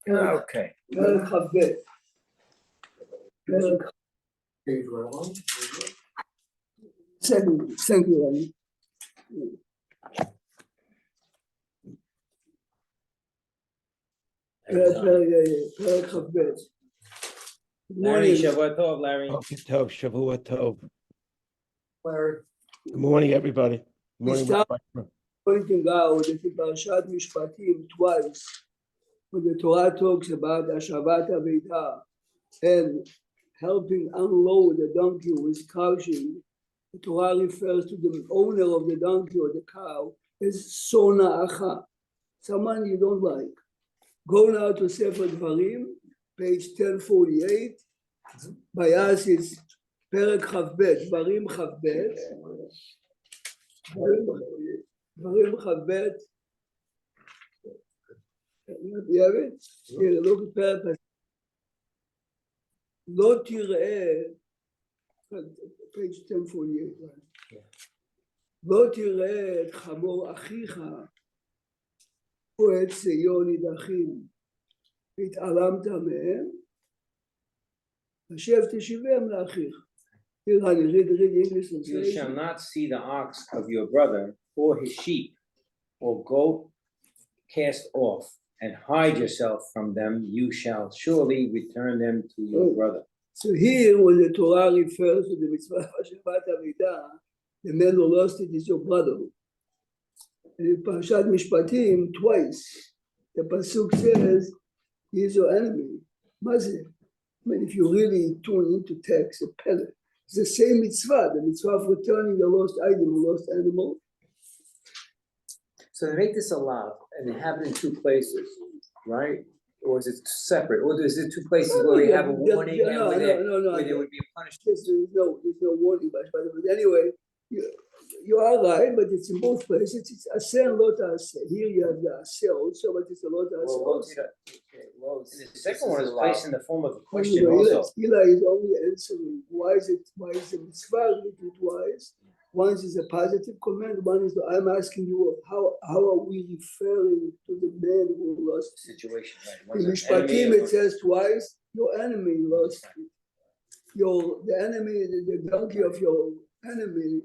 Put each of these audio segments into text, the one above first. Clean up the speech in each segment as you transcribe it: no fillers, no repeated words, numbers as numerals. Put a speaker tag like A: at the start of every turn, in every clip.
A: Okay.
B: Thank you, Rani. פרק כ"ב.
A: Larry, Shavua Tov, Larry.
C: Tov, Shavua Tov.
B: Larry.
C: Good morning, everybody. Good morning.
B: Pointing out that in Perashat Mishpatim twice, when the Torah talks about Ashavat Aveidah and helping unload the donkey who is crouching, the Torah refers to the owner of the donkey or the cow as Sona Acha, someone you don't like. Go now to Sefer Dvarim, page 1048. Bias is Perek Chavbet, Dvarim Chavbet. Dvarim Chavbet. You have it? Here, look at Perek. לא תראה, page 1048. לא תראה את חמור אחיך או את ציון נידחים, התעלמת מהם, השב תשיבם לאחיך.
A: You shall not see the ox of your brother or his sheep or goat cast off and hide yourself from them. You shall surely return them to your brother.
B: So here when the Torah refers to the mitzvah of Shabbat Amidah, the man who lost it is your brother. In Perashat Mishpatim, twice, the pasuk says, he is your enemy. Mazeh. I mean, if you really tune into text, a pellet, it's the same mitzvah, the mitzvah of returning the lost item, the lost animal.
D: So they make this allowed and they have it in two places, right? Or is it separate? Or is it two places where we have a warning and where there would be a punishment?
B: There's no warning, but anyway, you are right, but it's in both places. It's aseh and lo ta'aseh. Here you have the aseh also, but it's a lo ta'aseh also.
A: The second one is placed in the form of a question
B: also.
A: also.
B: Eli is only answering why is the mitzvah written twice? One is a positive command, one is I'm asking you how are we referring to the man who lost
A: the situation? Right.
B: In Mishpatim it says twice, your enemy lost it. The enemy, the donkey of your enemy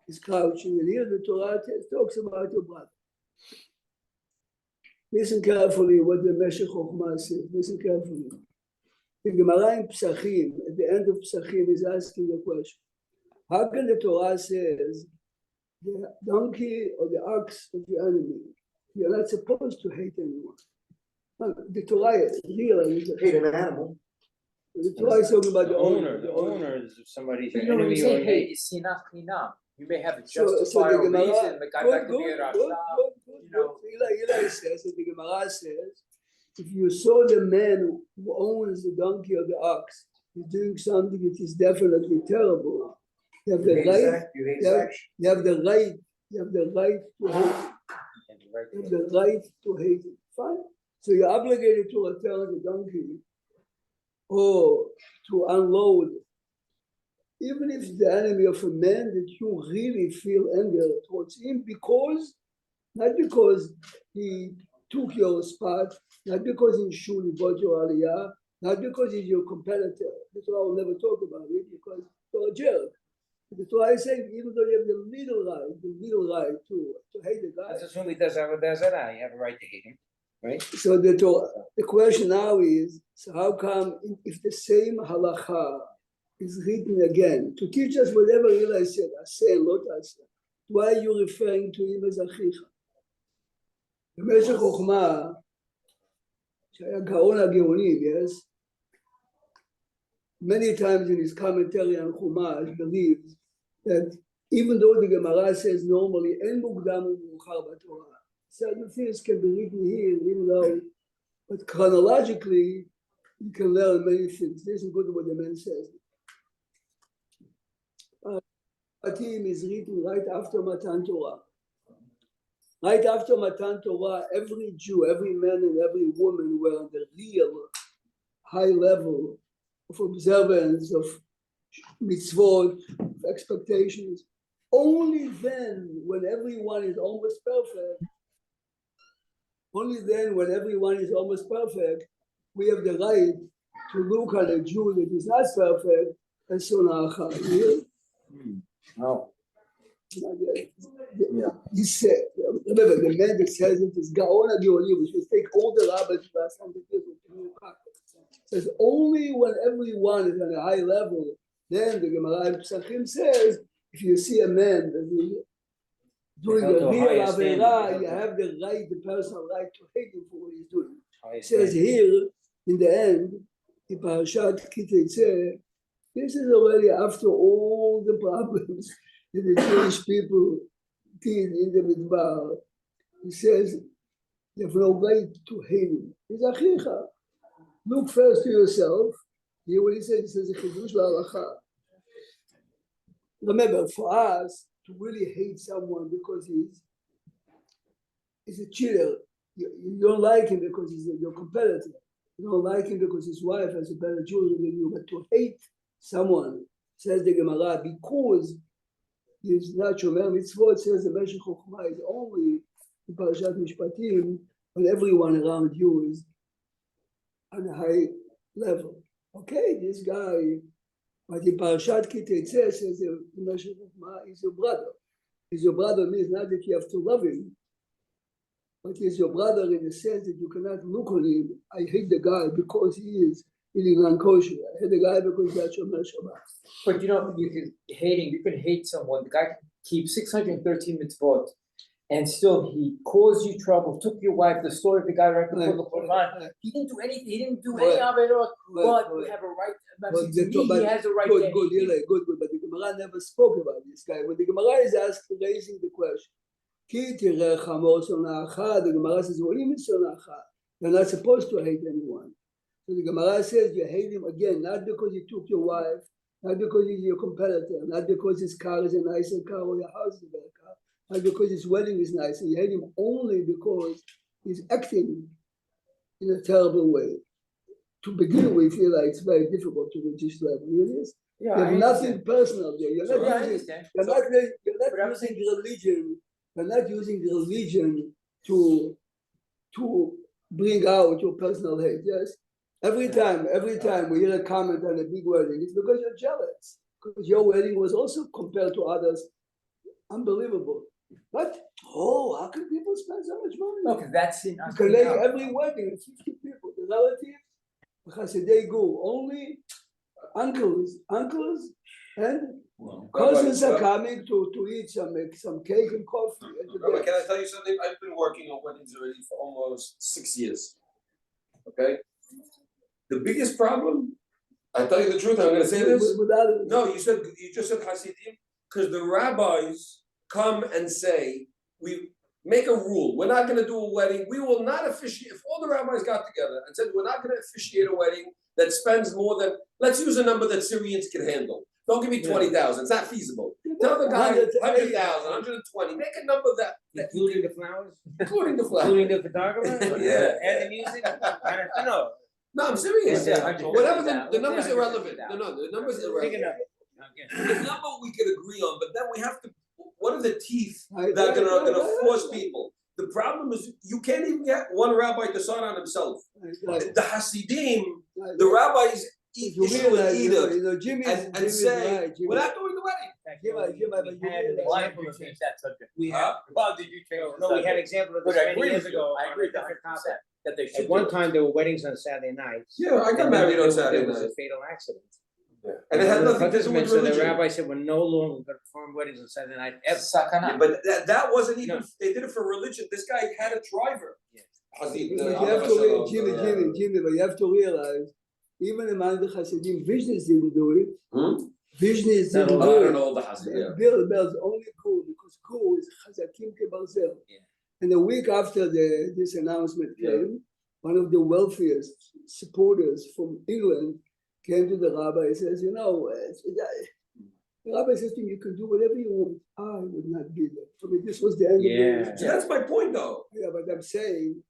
B: is crouching, and here the Torah talks about your brother. Listen carefully what the Meshech Chochmah says. Listen carefully. The Gemara in Psachim, at the end of Psachim, is asking the question. How can the Torah says the donkey or the ox of your enemy, you're not supposed to hate anyone? The Torah realizes
D: hate an animal.
B: The Torah is talking about the owner.
A: The owner is somebody's
D: enemy. When you say hate, it's sinach chinam. You may have a justifiable reason. The guy back to be at our shop.
B: Eli says, and the Gemara says, if you saw the man who owns the donkey or the ox, he's doing something that is definitely terrible. You have the right. You have the right. You have the right to hate. You have the right to hate it. Fine. So you're obligated to return the donkey or to unload, even if it's the enemy of a man that you really feel anger towards him not because he took your spot, not because in shul he bought your aliyah, not because he's your competitor. That's why I will never talk about it, because you're a jerk. The Torah is saying, even though you have the legal right to hate the guy.
A: Let's assume he does have a dazara. You have a right to hate him, right?
B: So the question now is, so how come if the same halacha is written again to teach us whatever Eli said, aseh and lo ta'aseh, why are you referring to him as achicha? The Meshech Chochmah, שהיה גאון הגאונים, yes, many times in his commentary on Chumash believes that even though the Gemara says normally en mukdam u'meuchar b'Torah, certain things can be written here, even though, but chronologically you can learn many things. Listen good to what the man says. Patim is written right after Matan Torah. Right after Matan Torah, every Jew, every man and every woman were on the real high level of observance, of mitzvot, of expectations. Only then, when everyone is almost perfect, Only then, when everyone is almost perfect, we have the right to look at a Jew that is not perfect and Sonacha.
D: Oh,
B: He said, remember, the man that says it is Gaon HaGeonim, which will take all the rabbis the last 100 years to new says only when everyone is on a high level, then the Gemara in Pesachim says, if you see a man that is doing
A: Held to
B: a
A: a
B: real
A: higher
B: Avera,
A: standard.
B: you have the right, the personal right to hate him for what he's doing.
A: Highest
B: It says
A: standard.
B: here, in the end, in Perashat Terumah, this is already after all the problems that the Jewish people did in the Midbar. He says, you have no right to hate him. He's Achicha. Look first to yourself. Here what he says, a Chidush L'Halacha. Remember, for us, to really hate someone because he's a cheater, you don't like him because he's your competitor. You don't like him because his wife has a better jewelry than you. But to hate someone, says the Gemara, because he's not Shomer Mitzvot, says the Meshech Chochmah is only in Parashat Mishpatim, when everyone around you is on a high level. Okay, this guy, but in Parashat Kiteitzeh says the Meshech Chochmah is your brother. He's your brother means not that you have to love him, but he's your brother in the sense that you cannot look on him. I hate the guy because he is eating non-kosher. I hate the guy because that's Shomer Shabbat.
D: but you know, you can hate someone. The guy can keep 613 mitzvot, and still he caused you trouble, took your wife. The story of the guy right before the Quran. He didn't do anything. He didn't do any of it. But we have a right. To me, he has a right.
B: Good, good. But the Gemara never spoke about this guy. When the Gemara is raising the question, the Gemara says, what do you mean Sonacha? You're not supposed to hate anyone. So the Gemara says you hate him again, not because he took your wife, not because he's your competitor, not because his car is a nicer car or your house is a better car, not because his wedding is nice. You hate him only because he's acting in a terrible way. To begin with, you like it's very difficult to reach this level. It is.
D: Yeah,
B: You have nothing personal there. You're not using, you're not using religion. You're not using religion to bring out your personal hate. Yes. Every time we hear a comment on a big wedding, it's because you're jealous. Because your wedding was also compared to others. Unbelievable. But how can people spend so much money?
D: Okay, that's in.
B: You can make every wedding 50 people. The relatives, the Hasidic go only uncles, and cousins are coming to eat some cake and coffee.
E: Rabbi, can I tell you something? I've been working on weddings already for almost 6 years. Okay? The biggest problem, I tell you the truth, I'm going to say this. No, you just said Hasidim, because the rabbis come and say, we make a rule. We're not going to do a wedding. We will not officiate. If all the rabbis got together and said, we're not going to officiate a wedding that spends more than, let's use a number that Syrians can handle. Don't give me 20,000. It's not feasible. Tell the guy 100,000, 120. Make a number that
A: Including the flowers?
E: including the flag.
A: Including the photographer?
E: Yeah.
A: And the music? No.
E: No, I'm serious. Whatever the number's irrelevant.
A: $100,000.
E: No, the number's
A: Big
E: irrelevant.
A: enough.
E: The number we can agree on, but then we have to. What are the teeth that are going to force people? The problem is you can't even get one rabbi to decide on himself. The Hasidim, the rabbis issue an edict and say, we're not doing the wedding.
A: We had an example of
D: change that subject.
A: We had,
D: Well, did you change?
A: no, we had an example of this
D: But I
A: many
D: agree
A: years
D: with you.
A: ago
D: I
A: on
D: agree
A: a different
D: 100%
A: topic.
D: that they should.
A: At one
D: do it.
A: time, there were weddings on Saturday nights.
E: Yeah, I got
A: and
E: married
A: then
E: on Saturday
A: there was
E: night.
A: a fatal accident.
E: And it had nothing to do with
A: Participants, so the
E: religion.
A: rabbi said, we're no longer going to perform weddings on Saturday night ever.
E: Yeah, but that wasn't even,
A: No.
E: they did it for religion. This guy had a driver.
A: Yeah.
E: Hazid,
B: But you have to Jimmy, but you have to realize, even among the Hasidim, Vishnis didn't do it. Vishnis didn't
A: No,
E: I
B: do
E: don't
B: it.
E: know the Hazid. Yeah.
B: Bell's only cool because cool is Chazakim Kebarzel.
A: Yeah.
B: And a week after this announcement came, one of the wealthiest supporters from England came to the rabbi and says, the rabbi says to him, you can do whatever you want. I would not be there. I mean, this was the end of the
E: So that's my point, though.
B: Yeah, but I'm saying,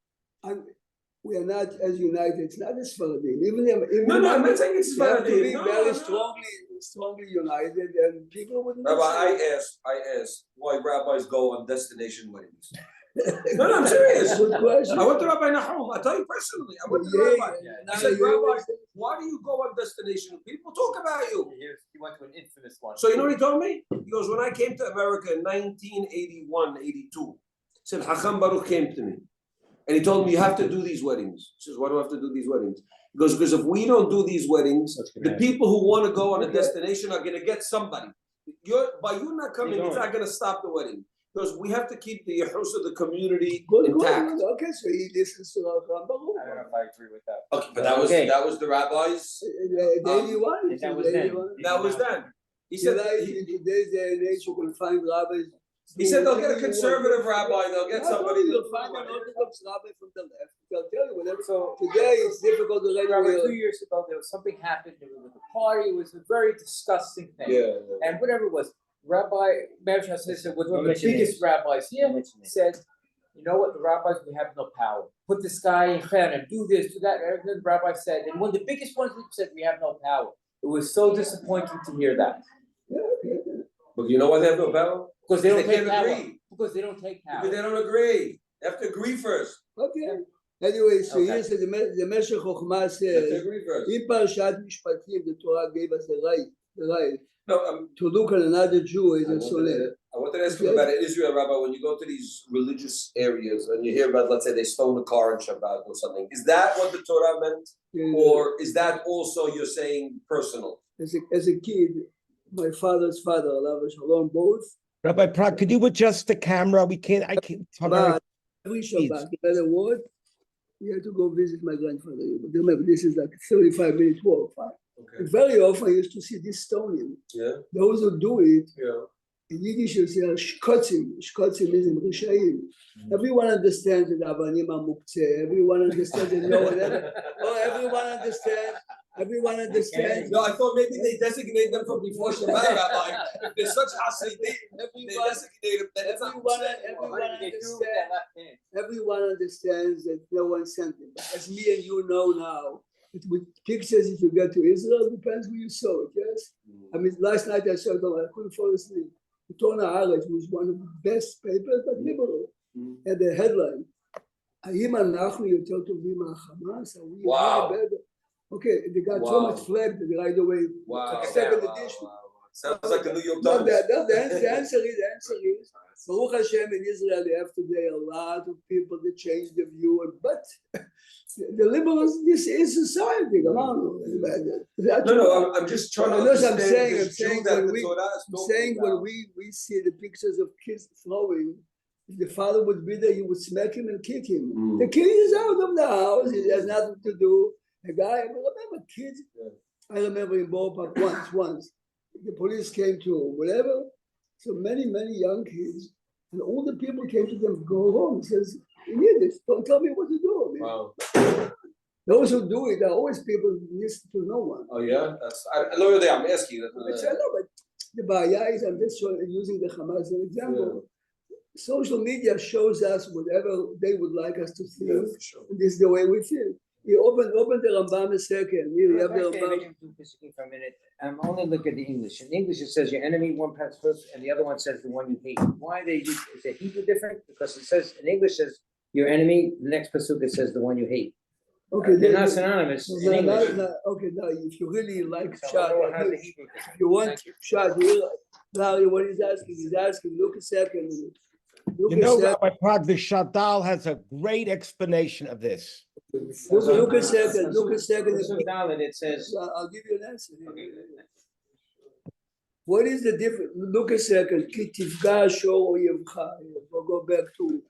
B: we are not as united. It's not as Sephardim. Even
E: No, I'm not saying it's
B: we have to
E: Sephardim.
B: be
E: No,
B: very
E: no.
B: strongly united, and people wouldn't.
E: Rabbi, I asked why rabbis go on destination weddings. No, I'm serious.
B: Good question.
E: I went to Rabbi Nahum. I tell you personally, I went to the Rabbi. I said, Rabbi, why do you go on destination? People talk about you.
D: He went to an infamous one.
E: So you know what he told me? He goes, when I came to America in 1981, 82, he said, Hacham Baruch came to me. And he told me, you have to do these weddings. He says, why do I have to do these weddings? He goes, because if we don't do these weddings, the people who want to go on a destination are going to get somebody. By you not coming, it's not going to stop the wedding. Because we have to keep the yahus of the community intact.
B: Good. Okay, so he listens to Hacham Baruch.
D: I don't know if I agree with that.
E: Okay, but that was the rabbis.
B: The 81.
D: And that was then.
E: That was then. He said
B: in today's day and age, you can find rabbis.
E: he said they'll get a conservative rabbi, they'll get somebody.
B: You'll find an Orthodox rabbi from the left. They'll tell you whatever.
D: So
B: Today it's difficult to let
D: Robert,
B: you.
D: 2 years ago, there was something happened. There was a party. It was a very disgusting thing.
E: Yeah.
D: And whatever it was, Rabbi Perashat said, was one of the
A: Mention
D: biggest rabbis here, said, you know what, the rabbis, we have no power. Put this guy in Chen and do this, do that. And the rabbi said, and one of the biggest ones said, we have no power. It was so disappointing to hear that.
E: But you know why they have no power?
D: Because they don't
E: They
D: take
E: can't
D: power.
E: agree.
D: Because they don't take power.
E: Because they don't agree. They have to agree first.
B: Okay. Anyway, so
D: Okay.
B: here's the Meshech Chochmah
E: They have to
B: says,
E: agree first.
B: in Parashat Mishpatim, the Torah gave us the right
E: No,
B: to look at another Jew as
E: I
B: a soler.
E: wanted to ask you about it. Israel, Rabbi, when you go to these religious areas and you hear about, let's say, they stole a car on Shabbat or something, is that what the Torah meant? Or is that also you're saying personal?
B: As a kid, my father's father, Alav Shalom, both.
C: Rabbi Prague, could you adjust the camera? I can't.
B: But every Shabbat, no matter what, we had to go visit my grandfather. But remember, this is like 35-minute walk.
E: Okay.
B: And very often I used to see this stoning.
E: Yeah.
B: Those who do it,
E: Yeah.
B: in Yiddish you say shkotzim. Shkotzim is in Rishaim. Everyone understands that Avanim are muktzeh. Everyone understands that no one ever. Oh, everyone understands. Everyone understands.
E: No, I thought maybe they designate them from before Shabbat, Rabbi. If they're such Hasidim, they designate them, then it's not
B: Everyone understands that no one sent them. But as me and you know now, with pictures, if you get to Israel, depends where you saw it, yes? I mean, last night I saw it, I couldn't fall asleep. The Tona Haaretz was one of the best papers, but liberal. And the headline, Hayim אנחנו יותר טובים מהחמאס? Are we
E: Wow.
B: better? Okay, they got so
E: Wow.
B: much flag that right away,
E: Wow.
B: second
E: Wow.
B: edition.
E: Sounds like the New York
B: No,
E: Times.
B: the answer is, Baruch Hashem, in Israel, they have today a lot of people that change the view, but the liberals, this is society. Come on.
E: No, I'm just trying to
B: No, I'm
E: understand
B: saying,
E: this Jew
B: I'm
E: that
B: saying
E: the
B: when
E: Torah is
B: I'm
E: talking
B: saying
E: about.
B: when we see the pictures of kids throwing, if the father would be there, he would smack him and kick him.
E: Mm.
B: The kid is out of the house, he has nothing to do. The guy, I remember kids, I remember in ballpark once, the police came to whatever, so many young kids, and all the people came to them, go home, he says, in Yiddish, don't tell me what to do. I mean,
E: Wow.
B: those who do it are always people who listen to no one.
E: Oh yeah, I know that. I'm asking you.
B: I said, no, but the Baya is, I'm just using the Hamas as an example. Social media shows us whatever they would like us to feel.
E: for sure.
B: And this is the way we feel. You open the Rambam a second. Here you have the Rambam.
A: For a minute, only look at the English. In English, it says your enemy one pass first, and the other one says the one you hate. Why they use, is the Hebrew different? Because it says, in English says your enemy, the next pasuk it says the one you hate.
B: Okay,
A: They're
B: then-
A: not synonymous in
B: no,
A: English.
B: okay, now if you really like
A: So I
B: shot,
A: wonder how the Hebrew.
B: if you want shot, Larry, what he's asking, look a second. Look
C: You
B: a
C: know,
B: second.
C: Rabbi Prague, the Shadal has a great explanation of this.
B: Look a second.
A: Pasuk Dalet, it says.
B: I'll give you an answer. What is the difference? Look a second. Ki tifga shor oyevcha. We'll go back to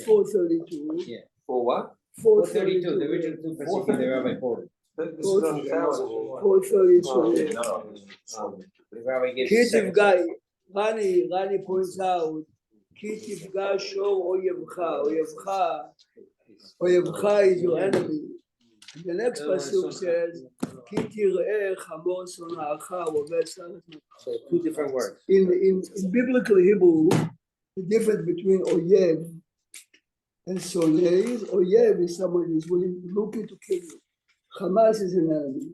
B: 432.
A: Yeah.
E: For what?
A: 432, the original two pasukim the rabbi quoted.
E: This is on the calendar.
B: 432.
A: The rabbi gives.
B: Ki
A: the second
B: tifga. Rani points out. Ki tifga shor oyevcha. Oyevcha is your enemy. The next pasuk says, Ki tireh chamor sona'acha v'oved sarat.
A: So two different words.
B: In biblical Hebrew, the difference between oyev and sonei is oyev is someone who is willing, looking to kill you. Hamas is an enemy.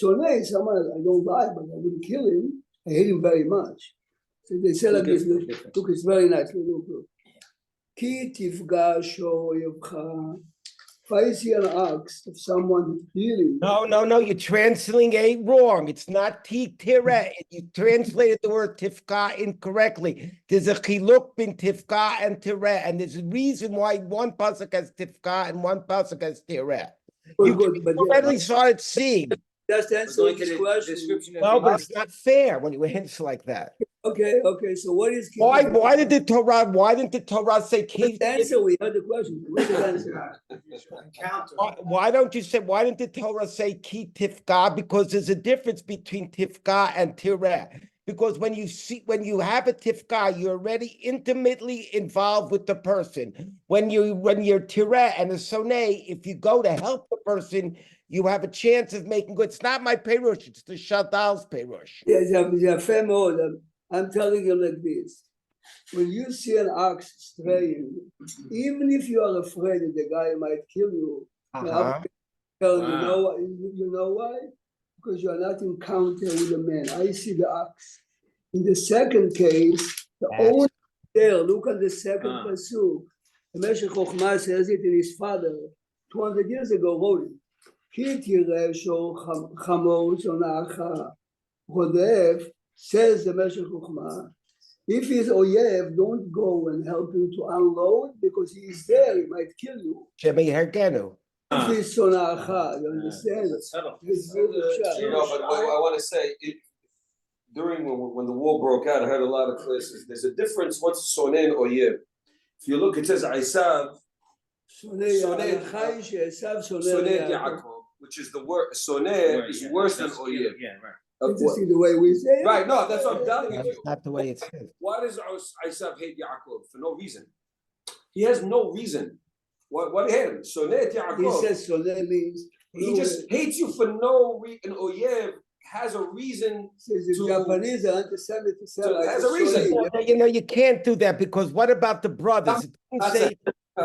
B: Sonei is someone I don't like, but I wouldn't kill him. I hate him very much. So they say like this. Look, it's very nice. Look. כי תפגש אויבך. If I see an ox of someone healing,
C: No, you're translating it wrong. It's not tireh. You translated the word tifka incorrectly. There's a chiluk bin tifka and tireh, and there's a reason why one pasuk has tifka and one pasuk has tireh. You
B: good, but
C: already started seeing.
B: just answer this question.
A: Description of
C: No,
A: the
C: but it's not fair when you answer like that.
B: Okay, so what is
C: Why didn't the Torah say
B: What's
C: keep?
B: the answer? We heard the question. What's the answer?
C: Why don't you say, why didn't the Torah say ki tifka? Because there's a difference between tifka and tireh. Because when you have a tifka, you're already intimately involved with the person. When you're tireh and a soneh, if you go to help the person, you have a chance of making good. It's not my perush, it's the Shadal's perush.
B: Yes, fair more. I'm telling you like this. When you see an ox straying, even if you are afraid that the guy might kill you, you know why? Because you are not in encounter with a man. I see the ox. In the second case, the owner there, look at the second pasuk. The Meshech Chochmah says it in his father 200 years ago wrote it. כי תראה שור חמור שונאך רודף, says the Meshech Chochmah. If he's oyev, don't go and help him to unload because he is there, he might kill you.
C: Shemi Hergenu.
B: If he's sonacha, you understand?
E: But I want to say, during when the war broke out, I heard a lot of places. There's a difference. What's sonen or yev? If you look, it says Isav, sonet Yaakov, which is the word sonet is worse than oyev.
A: Yeah, right.
B: Interesting the way we say it.
E: Right, no, that's what I'm telling you.
C: That's not the way it says.
E: Why does Isav hate Yaakov? For no reason. He has no reason. What hate him? Sonet Yaakov.
B: He says sonet means
E: he just hates you for no reason. Oyev has a reason.
B: Says the Japanese are anti-Semitic.
E: Has a reason.
C: You can't do that because what about the brothers? It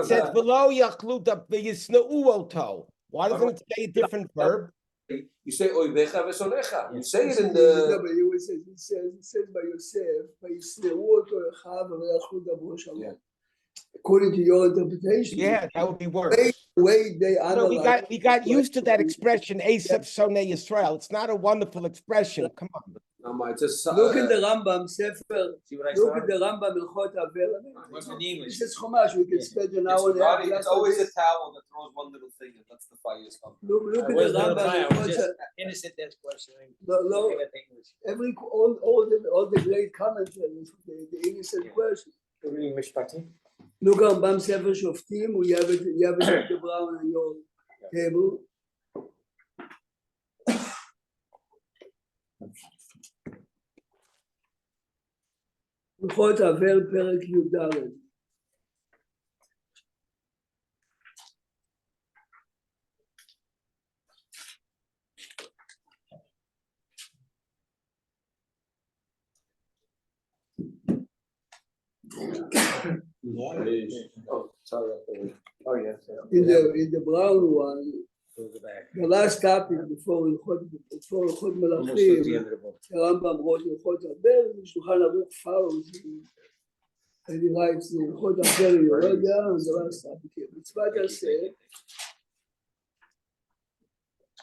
C: says below Yachluta Yisna'uoto. Why doesn't it say a different verb?
E: You say oivecha vesonecha. You say it in the.
B: It says by Yosef, by Yisna'uoto Echav ve'Yachlu Dabo Shalom. According to your interpretation,
C: Yeah, that would be worse.
B: Way they analyze.
C: We got used to that expression, Asaph Sonei Yisrael. It's not a wonderful expression. Come on.
B: Look in the Rambam Sefer. Look at the Rambam Ilchot
A: Avel.
B: This is Chumash. We can spend an hour and a half.
E: It's always a towel that throws one little thing, and that's the funniest one.
B: Look at the Rambam.
A: Innocent that's questioning.
B: No, all the great commentaries, the innocent question. Look at Rambam Sefer Shoftim. You have it the brown on your table. הלכות אבל פרק י"ד. In the brown one, the last topic before הלכות מלכים, הרמב"ם wrote הלכות אבל, ושולחן ערוך follows and he writes the הלכות אבל יורד down, and the last topic here.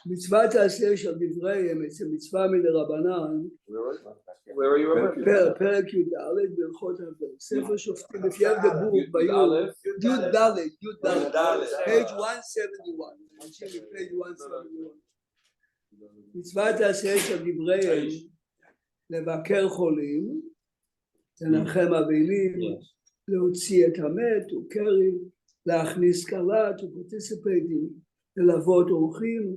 B: מצוות עשה של דבריהם, אצל מצווה מדרבנן, פרק י"ד בהלכות אבל, ספר שופטים, if you have the book ביום, י"ד, page 171, page 171. מצוות עשה של דבריהם, לבקר חולים, לנחם אבלים, להוציא את המת, וקרי, להכניס קלט, ופרטיסיפייטים, ללוות אורחים,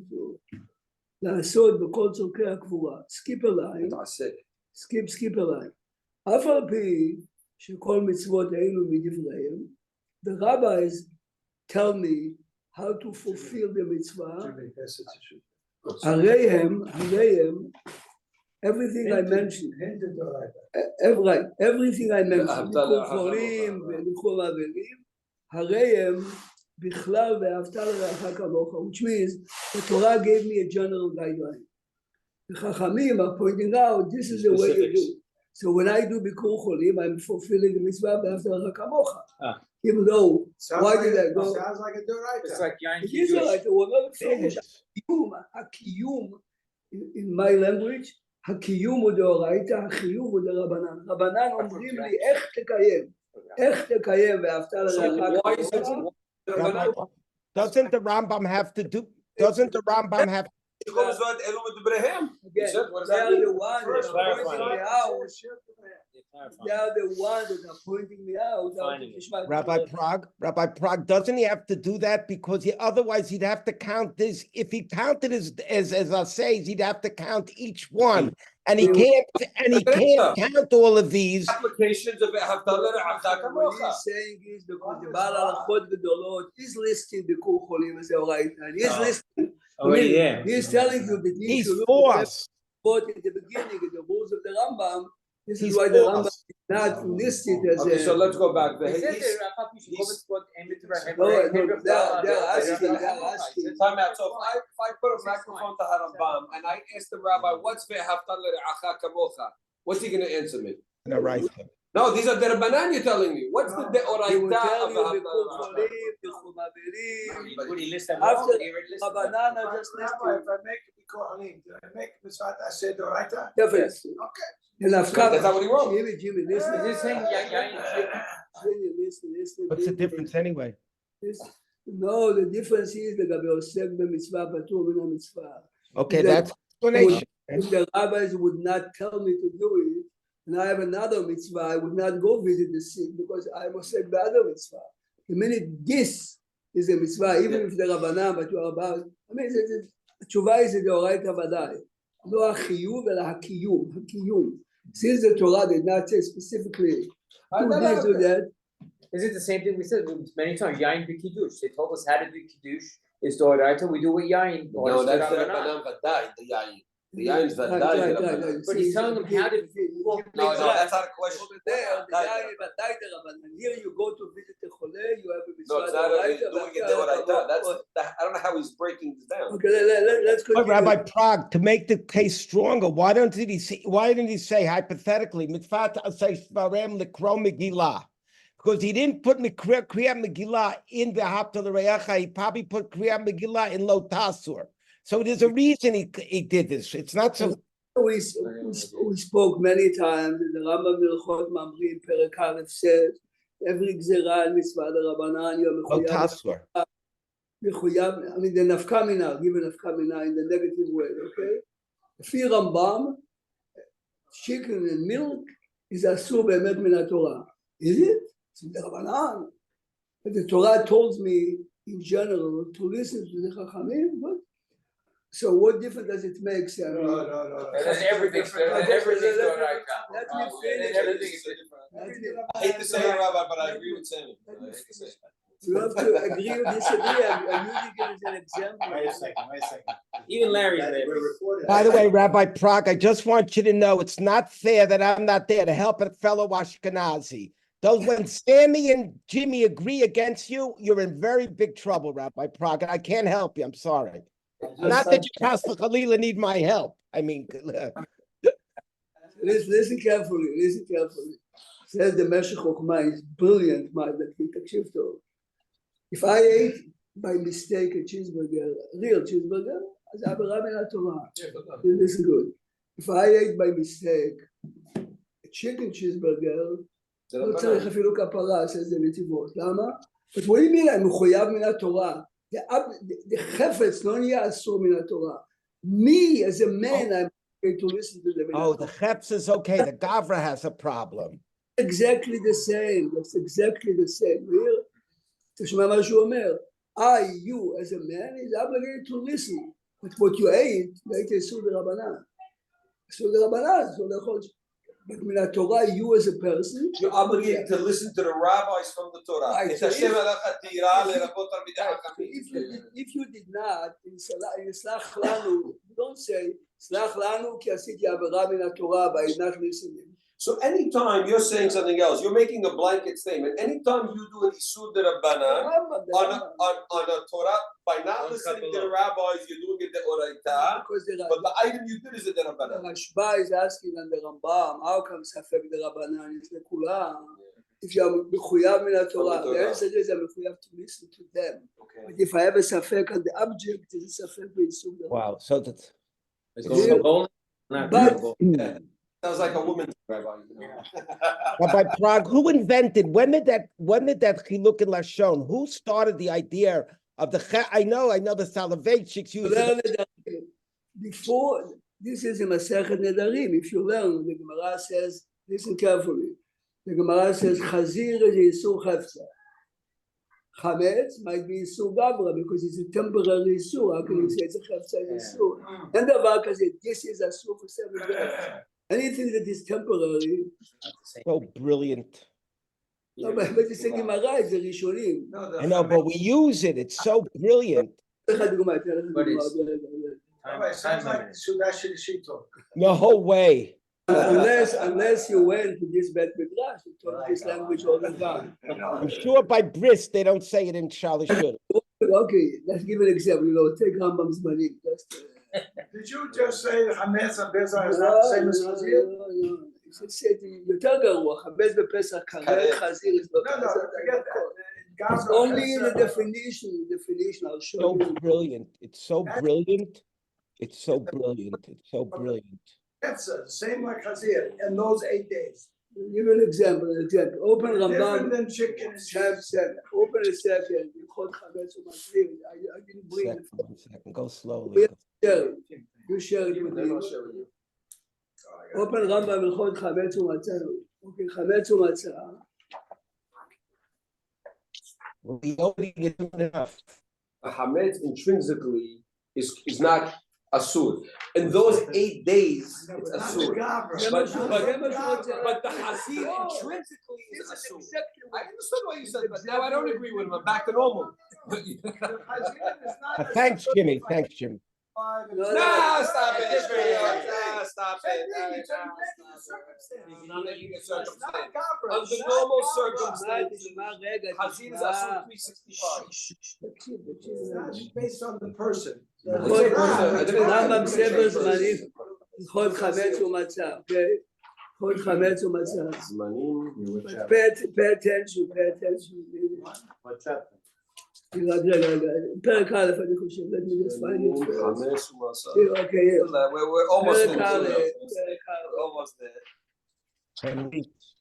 B: לעשות בכל צורכי הקבורה. סקיפ הליין, סקיפ הליין. אף על פי שכל מצוות אלו מדבריהם, the rabbis tell me how to fulfill the mitzvah. הריהם, everything I mentioned, everything I mentioned, ניחום חולים וניחום אבלים, הריהם בכלל ואהבת לרעך כמוך, which means the Torah gave me a general guideline. The Chachamim are pointing out this is the way you do. So when I do Bikur Cholim, I'm fulfilling the mitzvah ואהבת לרעך כמוך. even though, why did I go?
F: Sounds like a doraita.
D: It's like Yain
B: It is
D: Kiddush.
B: like הוא אומר בפירוש,
C: Yes.
B: הקיום, in my language, הקיום הוא דאורייתא, החיוב הוא דרבנן. רבנן אומרים לי איך תקיים ואהבת לרעך
E: Why is it?
B: כמוך.
C: Rabbi, doesn't the Rambam have to do? Doesn't the Rambam have?
E: You go to Zod Elu Medubrehem. You
B: Again,
E: said, what does
B: they
E: that
B: are
E: mean?
B: the ones that are pointing me out. They
A: Clarifying.
B: are the ones that are pointing me out.
A: Defining it.
C: Rabbi Prague, doesn't he have to do that because otherwise he'd have to count this? If he counted as I say, he'd have to count each one, and he can't count all of these.
E: Applications of Haftalah Re'acha
B: What
E: Kamocha.
B: he's saying is because the Baal Halachot Gedolot is listing the Kol Cholim as a right, and he's listing.
A: Already there.
B: He's telling you that
C: He's
B: should look
C: forced.
B: at the beginning of the rules of the Rambam. This
C: He's
B: is why the Rambam
C: forced.
B: is not listed as
E: Okay, so
B: a.
E: let's go back.
D: He said
E: He's-
D: that Rav should go with what Emet Rav
B: No,
D: Rav
B: they're
D: Rav
B: asking.
D: Rav
E: Time out. So if I put a microphone to Harambam and I ask the rabbi, what's Ve'haftalah Re'acha Kamocha? What's he going to answer me?
C: No, right.
E: No, these are Derabanan you're telling me. What's the
B: He will
E: Deoraita
B: tell
E: of
B: you the Kol
E: Haftalah
B: Cholim, the Chumaverim.
A: Would he list them
B: After
A: all? Did he already list them?
B: Rabbanan are just
F: Rabbi,
B: listed.
F: if I make it Kohanim, did I make mitzvah I said doraita?
B: Definitely.
F: Okay.
B: And I've come.
E: That's not what he wrote.
B: Jimmy, listen.
D: Is this saying Yain?
B: Jimmy, listen.
C: What's the difference anyway?
B: No, the difference is לגבי עוסק במצווה פטור מן המצווה.
C: Okay,
B: That-
C: that's explanation.
B: If the rabbis would not tell me to do it, and I have another mitzvah, I would not go visit the sick because I must take the other mitzvah. The minute this is a mitzvah, even if the rabbanan, but you are about, I mean, התשובה היא זה דאורייתא ודאי. לא החיוב אלא הקיום. Since the Torah did not say specifically, do this, do that.
D: Is it the same thing we said many times? Yain Kiddush. They told us how to do Kiddush. Is Doraita. We do with Yain.
E: No, that's Derabanan Vadai, the Yain. The Yain is Vadai. Derabanan.
D: But he's telling them how to.
E: No, that's not a question.
B: Over there, the yain ודאי דרבנן. Here you go to visit the חולה, you have a
E: No,
B: mitzvah
E: it's not a,
B: דאורייתא,
E: doing it Deoraita. I don't know how he's breaking this down.
B: Okay, let's
C: But
B: continue.
C: Rabbi Prague, to make the case stronger, why didn't he say hypothetically, mitzvah say svarem lekro Megillah? Because he didn't put Kriyat Megillah in the Haftalah Re'acha, he probably put Kriyat Megillah in Lo Tasur. So there's a reason he did this. It's not so.
B: We spoke many times, the Rambam Milchot Mamrim, Perek Aleph says, every גזירה על מצווה דרבנן,
C: Lo Tasur.
B: מחויב, I mean, the nafkamina, give a nafkamina in the negative way, okay? לפי רמב"ם, chicken and milk is אסור באמת מן התורה. Is it? It's דרבנן. But the Torah told me, in general, to listen to the Chachamim, but so what difference does it make, Sam?
F: No.
D: Everything's Doraita.
B: Let me finish.
D: Everything is
E: I hate to say it, Rabbi, but I agree with Sammy. I hate to say it.
B: You have to agree or disagree. I'm using it as an example.
F: Wait a second.
A: Even Larry's there.
F: We're recording.
C: By the way, Rabbi Prague, I just want you to know it's not fair that I'm not there to help a fellow Ashkenazi. Those when Sammy and Jimmy agree against you, you're in very big trouble, Rabbi Prague. And I can't help you. I'm sorry. Not that you Khalila need my help. I mean,
B: Listen carefully. Says the Meshech Chokhmah is brilliant, תקשיב טוב. If I ate by mistake a cheeseburger, a real cheeseburger, אז זה עבירה מן התורה. Listen good. If I ate by mistake a chicken cheeseburger, לא צריך אפילו כפרה, says the נתיבות. למה? But what do you mean? אני מחויב מן התורה. The חפץ לא נהיה אסור מן התורה. Me, as a man, I'm going to listen to them.
C: oh, the Cheps is okay. The Gavra has a problem.
B: Exactly the same. That's exactly the same. Real? תשמע מה שהוא אומר. You, as a man, is obligated to listen. But what you ate, היית אסור דרבנן. אסור דרבנן, אסור לאכול. But מן התורה, you as a person,
E: You're obligated to listen to the rabbis from the Torah.
B: Right,
E: It's
B: so
E: Hashem alach tira lerabot talmidei chachamim.
B: if you did not, in סלח לנו, don't say, סלח לנו כי עשיתי עבירה מן התורה by not listening.
E: So anytime you're saying something else, you're making a blanket statement. Anytime you do an isur derabanan on a Torah by not listening to the rabbis, you're doing it deoraita.
B: Because
E: But the item you did is a derabanan.
B: Rashba is asking on the Rambam, how come ספק דרבנן? it's לכולם. if you're mechuyav min Torah,
E: Torah.
B: the answer is I'm mechuyav to listen to them.
E: Okay.
B: But if I have a safek on the object, it's a safek b'isur.
C: Wow. So that's
A: It's going bowling, not
B: But-
A: bowling.
E: Yeah. Sounds like a woman, Rabbi. You know?
C: Rabbi Prague. Who invented? When did that chiluk in lashon? Who started the idea of the? I know the Soloveitchiks used it.
B: Before, this is a Masechet Nedarim. If you learn, the Gemara says, listen carefully. The Gemara says, Chazir is Yisur Chefza. Chametz might be Yisur Gabra because it's a temporary Yisur. How can you say it's a Chefza Yisur? And the Vaka said, this is a Yisur for 7 days. Anything that is temporary.
C: So brilliant.
B: No, but it's a Gemara, it's a Rishonim.
C: I know, but we use it. It's so brilliant.
F: Rabbi, sounds like Sudah Shilishito.
C: No way.
B: Unless you went to this Bet Midrash, you talk this language all the time.
C: I'm sure by bris they don't say it in Shalishut.
B: Okay, let's give an example. Take Rambam's money.
F: Did you just say that Hametz and Bezar is not the same as Chazir?
B: יותר גרוע, חמץ בפסח כרת חזיר is not
F: No, forget that.
B: It's only in the definition, I'll show
C: So
B: you.
C: brilliant. It's so brilliant. It's so brilliant. It's so brilliant.
F: That's the same like Chazir in those 8 days.
B: Give an example. Open
F: Different
B: Rambam.
F: than chicken and cheese.
B: Open a second. Hot chametz u'matzir. I didn't bring it.
C: 1 second. Go slowly.
B: Share it. You share it with me. Open Rambam Hilchot Chametz u'matzah. Okay, Chametz u'matzah.
C: We already get enough.
E: A Hametz intrinsically is not asur. In those 8 days, it's asur. But the Hazir intrinsically is asur. I understood what you said, but now I don't agree with him. I'm back to normal.
C: Thanks, Jimmy. Thanks, Jimmy.
E: No, stop it. No, stop it. Under normal circumstances, Hazir is asur 365.
F: It's not based on the person.
B: Rambam Sefer Zmanim. Hilchot Chametz u'matzah. Okay. Hilchot Chametz u'matzah. Pay attention.
A: What's up?
B: רגע, פרק א' אני חושב, let me just find it first. Okay, yes.
E: We're almost
B: פרק א',
E: almost there.
C: 10 weeks.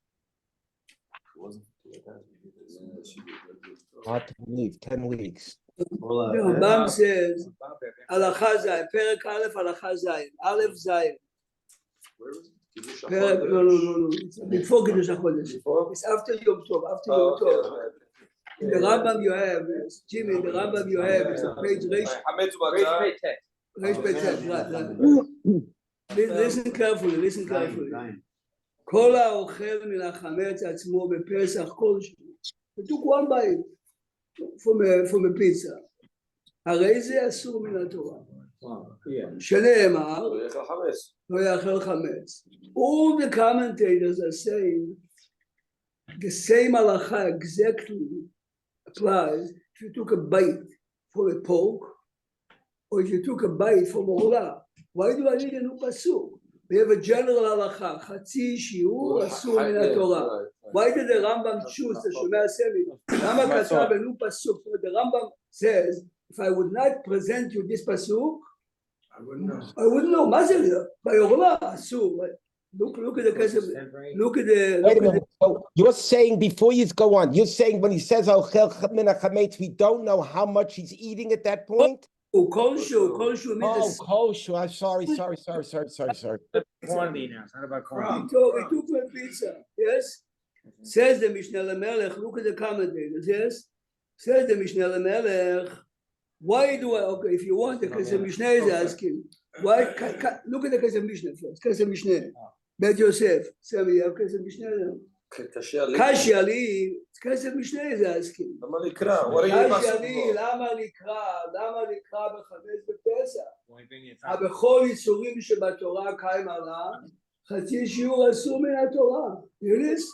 C: Hard to believe. 10 weeks.
B: The Rambam says, הלכה זין, פרק א', הלכה זין, א' זין. פרק, no, before קידוש החודש. It's after Yom Tov, In the Rambam you have, Jimmy, in the Rambam you have, it's a page Reish Peitet, right. Listen carefully. כל האוכל מן החמץ עצמו בפסח כלשהו. They took one bite from a pizza. הרי זה אסור מן התורה. שנאמר, לא יאכל חמץ. All the commentators are saying the same halacha exactly applies if you took a bite from a pork or if you took a bite from a hula. Why do I need a new pasuk? We have a general halacha, chatzi shiur asur min haTorah. Why did the Rambam choose the Shomei HaSemit? Rama katav a new pasuk. The Rambam says, if I would not present you this pasuk, I wouldn't know. Mazal by hula asur. Look at the case of, look at the.
C: Wait a minute. So you're saying before you go on, you're saying when he says "Ochel min hachametz," we don't know how much he's eating at that point.
B: Kosher means.
C: Kosher. I'm sorry.
A: Quantity now. It's not about quantity.
B: We took a pizza. Yes. Says the Mishnah Lamelech. Look at the commentators. Yes. Says the Mishnah Lamelech. Why do I? Okay, if you want, because the Mishnah is asking. Why? Look at the case of Mishnah first. Case of Mishnah. Bet Yosef. Sami, you have case of Mishnah now. Kashi Ali. Case of Mishnah is asking. Kashi Ali. Lama likra b'chametz b'pesach. Abechol yisurim shebatorah kaim ala. Chatzi shiur asur min haTorah. Hear this?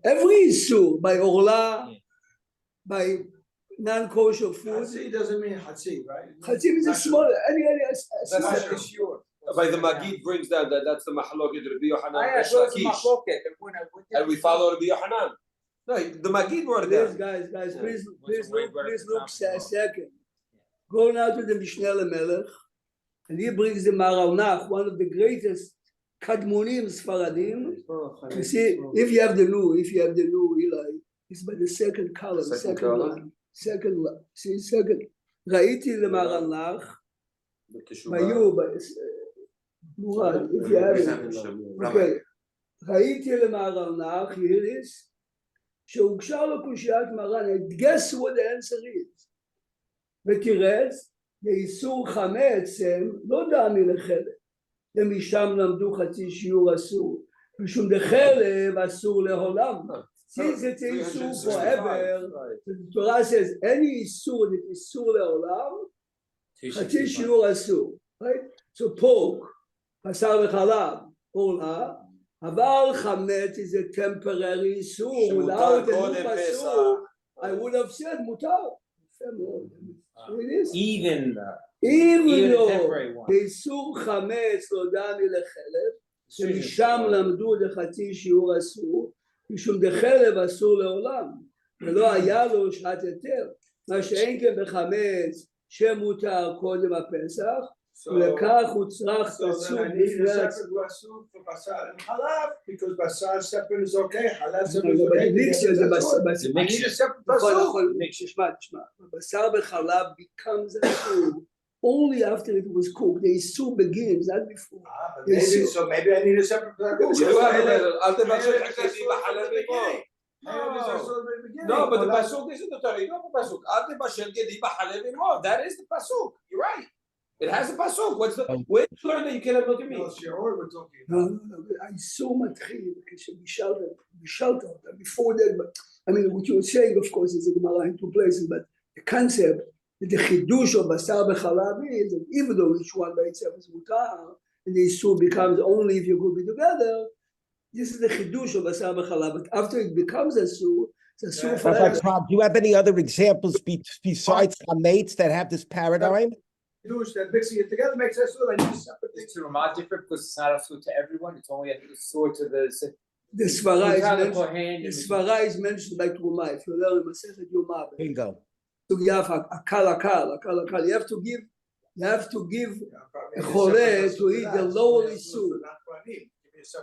B: Every isur by orla, by non-kosher food.
F: Hatzi doesn't mean hatzi, right?
B: Hatzi means a small, any
E: That's not sure. By the Magid brings down that's the Mahaloket Rabbi Yohanan. And we follow Rabbi Yohanan. No, the Magid brought it
B: Please,
E: down.
B: guys,
A: Yeah.
B: please
A: Why you brought up the
B: look
A: top of the
B: a second. Go now to the Mishneh Melech, and he brings the Maravnach, one of the greatest Kadmonim Sfaradim. You see, if you have the new Eli, it's by the second column, second
E: column.
B: line, second line. See, second. Raiti leMaravnach. By you, Murad, if you have it. Okay. ראיתי למהר"ל, here it is, שהוגשה לו קושיית מרן, guess what the answer is, ותירץ, לאיסור חמץ הם לא דמי לחלב, ומשם למדו חצי שיעור אסור, משום דחלב אסור לעולם, since it's איסור forever, the Torah says, any איסור that איסור לעולם, חצי שיעור אסור, right? So pork, בשר וחלב, עולה, אבל חמץ is a temporary איסור, without the new אסור, I would have said מותר.
A: Even
B: even
A: a
B: though
A: temporary one.
B: באיסור חמץ לא דמי לחלב, ומשם למדו דחצי שיעור אסור, משום דחלב אסור לעולם, ולא היה לו שעת היתר, מה שאין כן בחמץ שמותר קודם הפסח, ולכך הוא צריך
F: So then I need a separate Rasul for Basar and Halab, because Basar separate is okay, Halab separate is okay. I need a separate Rasul.
B: תשמע, בשר בחלב becomes אסור only after it was cooked. The issue begins, not before.
F: But maybe, so maybe I need a separate Rasul.
E: No, but the pasuk isn't the Torah. You know the pasuk. Al tebashel gedi b'chalev imod. That is the pasuk. You're right. It has a pasuk. What's the? Where did you learn that you cannot look at me?
F: No, Shior we're talking
B: No,
F: about.
B: האיסור מתחיל כשבישלת אותה, before that, but I mean, what you were saying, of course, is a Gemara in two places, but the concept that the chidush of basar b'chalav is that even though each one by itself is mutar, and the issue becomes only if you could be together, this is the chidush of basar b'chalav, but after it becomes a su, it's a su forever.
C: Do you have any other examples besides Hametz that have this paradigm?
F: That mixing it together makes us I need a separate thing.
D: Is Terumah different because it's not a food to everyone? It's only a sword to the.
B: The svara
D: It's
B: is mentioned by Terumah. If you learn Masechet Yoma,
C: Bingo.
B: so you have akal. You have to give a chole to eat the lower issue.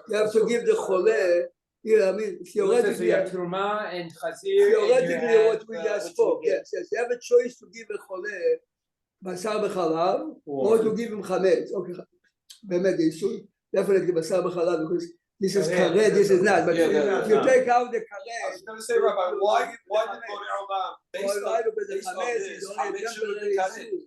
B: You have to give the chole. Yeah, I mean, theoretically,
D: you have Terumah and Chazir.
B: theoretically, what we just spoke. Yes. You have a choice to give a chole basar b'chalav or to give him chametz. Okay, באמת, the issue definitely basar b'chalav because this is karet, this is not. But if you take out the karet,
E: I was going to say, Rabbi, why did Borei Olam based on
B: the chametz is only a temporary issue.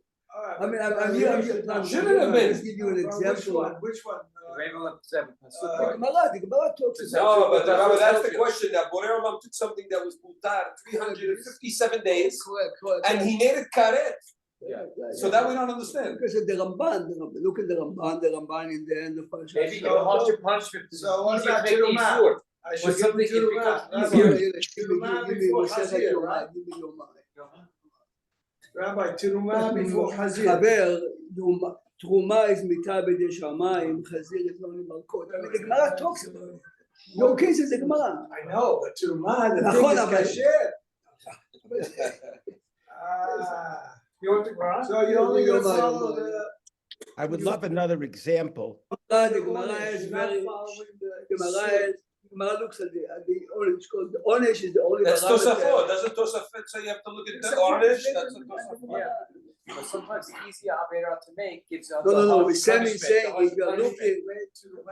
B: I mean, I'm
E: Shouldn't have been.
B: Just give you an example.
F: Which one?
B: The Gemara talks about.
E: No, but Rabbi, that's the question. That Borei Olam took something that was mutar 357 days,
B: Correct.
E: and he made it karet.
B: Yeah.
E: So that we don't understand.
B: Because of the Ramban, look at the Ramban in the end of Perashat.
D: Maybe you can harsh your punishment.
F: So what about Terumah? I should give
D: something
F: you
D: it becomes
F: Terumah before Chazir, right? Rabbi, Terumah before Chazir.
B: חבר, תרומה is מיתה בידי שמיים, חזיר is only מלכות. I mean, the Gemara talks about it. Your case is the Gemara.
F: I know, but Terumah, the thing is kasher.
D: You want to go
F: So you only gonna follow the.
C: I would love another example.
B: The Gemara is very. Gemara looks at the orange called the orange is the only.
E: That's Tosafot. Doesn't Tosafot say you have to look at the orange? That's a Tosafot.
D: Yeah. But sometimes the easy operator to make gives out.
B: No. Sam is saying if you are looking,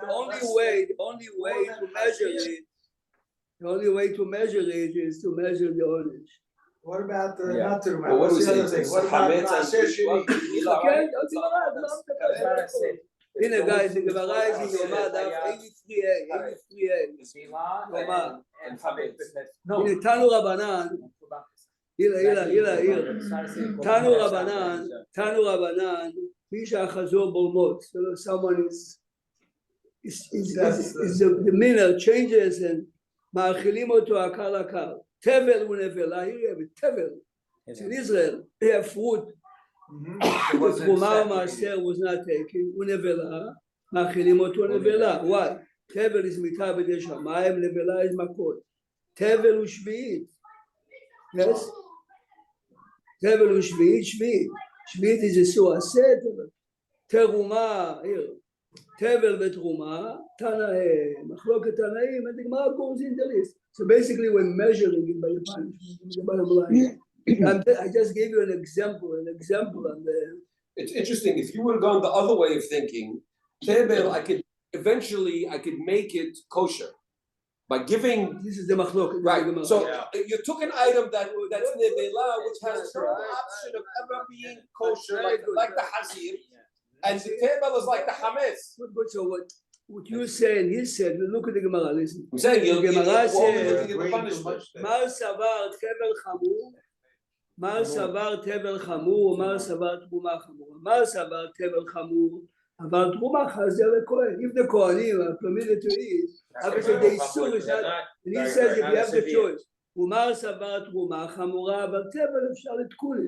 B: the only way to measure it. The only way to measure it is to measure the orange.
F: What about the not Terumah?
E: Well, what
F: What's
E: do we
F: the other
E: say?
F: thing? What about Maaser Sheni?
B: הנה guys, the Gemara is in Yoma, daf 83a. Yoma. הנה תנו רבנן, תנו רבנן, מי שהחזור בולמות. So someone is the miner changes and מאכילים אותו עקר עקר. תבל ונבלה, here you have it, תבל. It's in Israel, they have fruit. The Terumah Maaser was not taken, ונבלה, מאכילים אותו נבלה. Why? תבל is מיתה בידי שמיים, נבלה is מכות. Tevel u'shvi'it. Yes? Tevel u'shvi'it, shvi'it. Shvi'it is a su'aseh, terumah, here. Tevel v'terumah, machloket tanaim, and the Gemara goes into this. So basically we're measuring it by the punishment, the bottom line. I just gave you an example on the...
E: It's interesting, if you would have gone the other way of thinking, Tevel, I could make it kosher by giving.
B: This is the machloket.
E: Right. So you took an item that's nevela, which has no option of ever being kosher, like the hazir, and the Tevel is like the hametz.
B: But so what you say and he said, look at the Gemara, listen.
E: I'm saying
B: the Gemara
E: says,
B: Mar savar tevel chamur, Mar savar tevel chamur, Mar savar terumah chamur. Mar savar tevel chamur, Aval terumah chazer lekohen. If the kohanim are permitted to eat, obviously the issur is not. And he says if you have the choice, Umar savar terumah chamura, aval tevel efshar letkuli.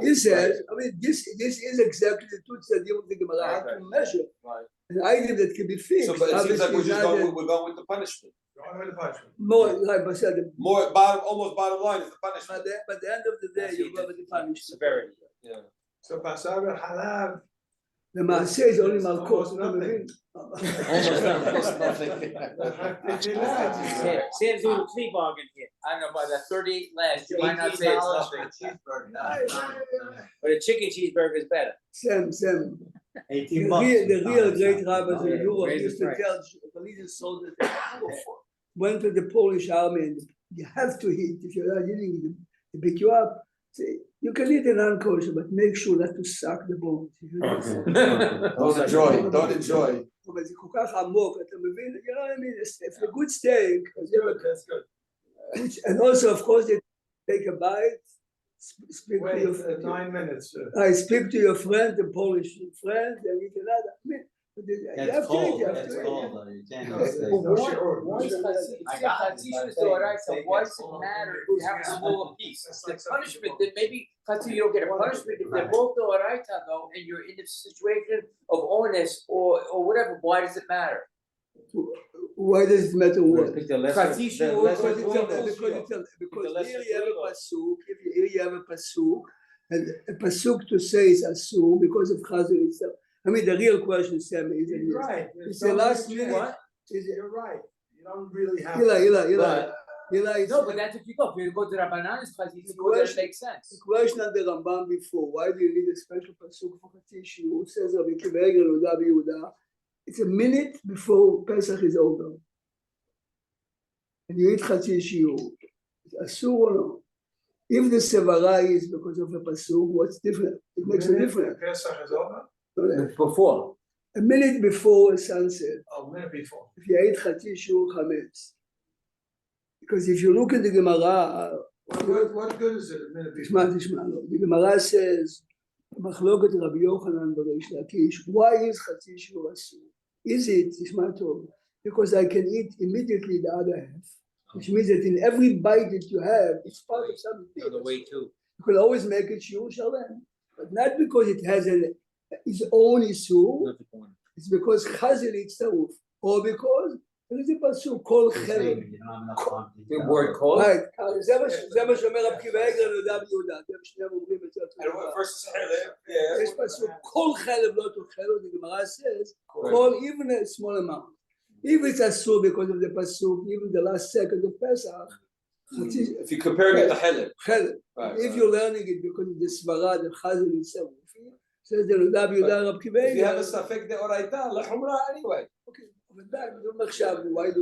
B: He says, I mean, this is exactly the two tzadim of the Gemara, how to measure an item that can be fixed.
E: So, but it seems like we're going with the punishment.
B: More, like I said,
E: almost bottom line is the punishment.
B: but at the end of the day, you go with the punishment.
A: Severity.
E: Yeah.
F: So basar halav.
B: The maaseh is only malkos.
A: Almost nothing. Sam's doing a plea bargain here.
D: I don't know, by the 38 last, you might not say it's nothing.
A: But a chicken cheeseburger is better.
B: Sam.
F: 18
B: The real great rabbis in
A: Yeah,
B: Europe
A: raise
B: used
A: the
B: to
A: price.
B: tell religious soldiers went to the Polish army and you have to eat. If you're not eating, they pick you up. Say, you can eat an unkosher, but make sure not to suck the bones.
E: Don't enjoy.
B: אבל זה כל כך עמוק, אתה מבין? You know what I mean? It's a good steak.
F: That's good.
B: And also, of course, they take a bite. Speak
F: Wait,
B: to your
F: 9 minutes.
B: I speak to your friend, the Polish friend, and eat another. I mean, you have to eat. You have to eat.
G: Though. You can't
F: No,
G: just say.
F: no shiur.
D: Why is Chatzis Doraisa? Why does it matter if you have a smaller piece? The punishment, then maybe Chatzis you don't get a punishment if they're both Doraisa though, and you're in the situation of onus or whatever. Why does it matter?
B: Why does it matter what?
A: Because the
D: Chatzis
A: lesser, the
D: you
A: lesser
B: Because here you have a pasuk. Here you have a pasuk, and a pasuk to say is asur because of Chazal itself. I mean, the real question, Sam, is
F: You're right.
B: It's the last minute.
F: What? You're right. You don't really have.
B: Eli.
D: No, but that's if you go. If you go to Rabbanan's Chatzis, that makes sense.
B: The question on the Rambam before, why do you need a special pasuk for Chatzis? Who says Rabbi Akiva Eiger, Yehuda Yehuda? It's a minute before Pesach is over. And you eat Chatzis shiur. Asur or no? If the sevara is because of a pasuk, what's different? It makes a difference.
F: Pesach is over?
D: Before.
B: A minute before sunset,
F: Oh, a minute before.
B: if you eat Chatzis shiur chametz. Because if you look at the Gemara,
F: What good is it a minute before?
B: תשמע, the Gemara says, מחלוקת רבי יוחנן בריש לקיש, why is חצי שיעור אסור? Is it, תשמע טוב, because I can eat immediately the other half, which means that in every bite that you have, it's part of something.
A: on the way too.
B: You can always make it shiur shalem, but not because it has its own issue, it's because chazil itself, or because there is a pasuk called chelev.
D: The word called.
B: Right, זה מה שאומר רב עקיבא איגר ליהודה ויהודה, אתם שניהם אומרים את זה אותו דבר. יש פסוק, כל חלב לא תאכלו, the Gemara says, call even a small amount. If it's asur because of the pasuk, even the last second of Pesach,
E: If you're comparing it to Heleb.
B: Chelev. If you're learning it because of the svara, the chazal itself, says the ליהודה ויהודה רב עקיבא
E: If you have
B: איגר.
E: a safek deoraita, lechumra anyway.
B: Why do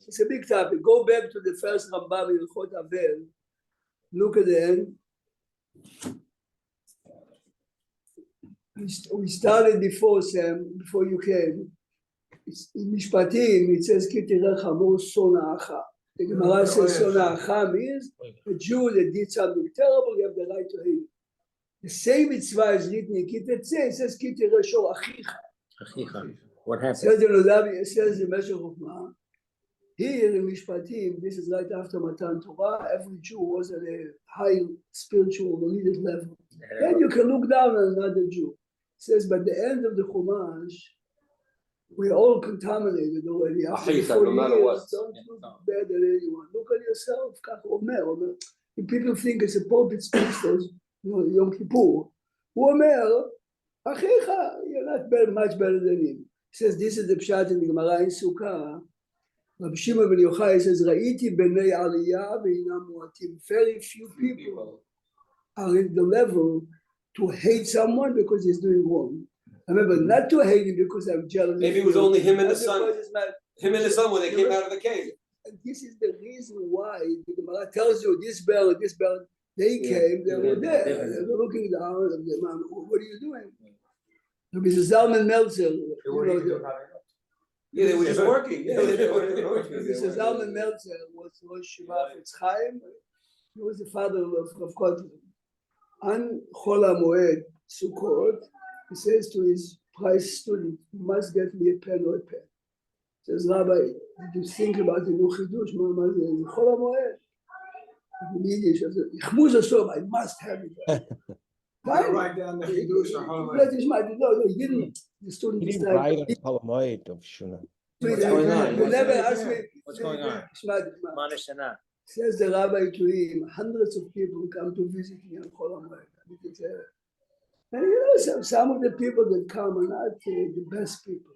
B: it's a big topic. Go back to the first Rambam in Ilchot Avel. Look at the end. We started before Sam, before you came. In Mishpatim, it says, Ki tireh chamor sona'acha. The Gemara says, sona'acha means a Jew that did something terrible, you have the right to hate. The same mitzvah is written in Ki tetzeh, it says, Ki tireh shor achicha.
A: What happened?
B: Says the Meshech of Ma. Here in Mishpatim, this is right after Matan Torah, every Jew was at a high spiritual religious level. Then you can look down on another Jew. It says, by the end of the Chumash, We're all contaminated already. After
E: Achicha,
B: 40
E: no matter
B: years,
E: what.
B: don't look bad at anyone. Look at yourself. כך אומר. If people think it's a pulpit speech for Yom Kippur, הוא אומר, אחיך, you're not much better than him. He says, this is the pshat in the Gemara in Sukkah. Rabbi Shimon ben Yochai says, ראיתי בני עלייה והינם מועטים. Very few people are in the level to hate someone because he's doing wrong. Remember, not to hate him because I'm jealous.
E: Maybe it was only him and
B: Not
E: his son.
B: because it's not-
E: Him and his son when they came out of the cave.
B: And this is the reason why the Gemara tells you this bell, they came, they were there, they were looking down, and the man, what are you doing? Rabbi Zalman Meltzer,
E: Yeah, they were just working. Yeah, they were working.
B: Rabbi Zalman Meltzer was Rosh Shiva Chaim. He was the father of Kotler. On Chol HaMoed Sukkot, he says to his prize student, you must get me a pen or a pen. Says, Rabbi, did you think about the new chidush? Chol HaMoed. In Yiddish, I said, "Ichmuz Hashem, I must have it."
F: Write down the chidush or Chol
B: No, he didn't. The student
C: He didn't
B: decided.
C: write on Cholamoid of Shuna.
A: What's going on?
B: You never asked me.
A: What's going on? Manashana.
B: Says the rabbi to him, hundreds of people come to visit me on Chol HaMoed. And you know, some of the people that come are not the best people.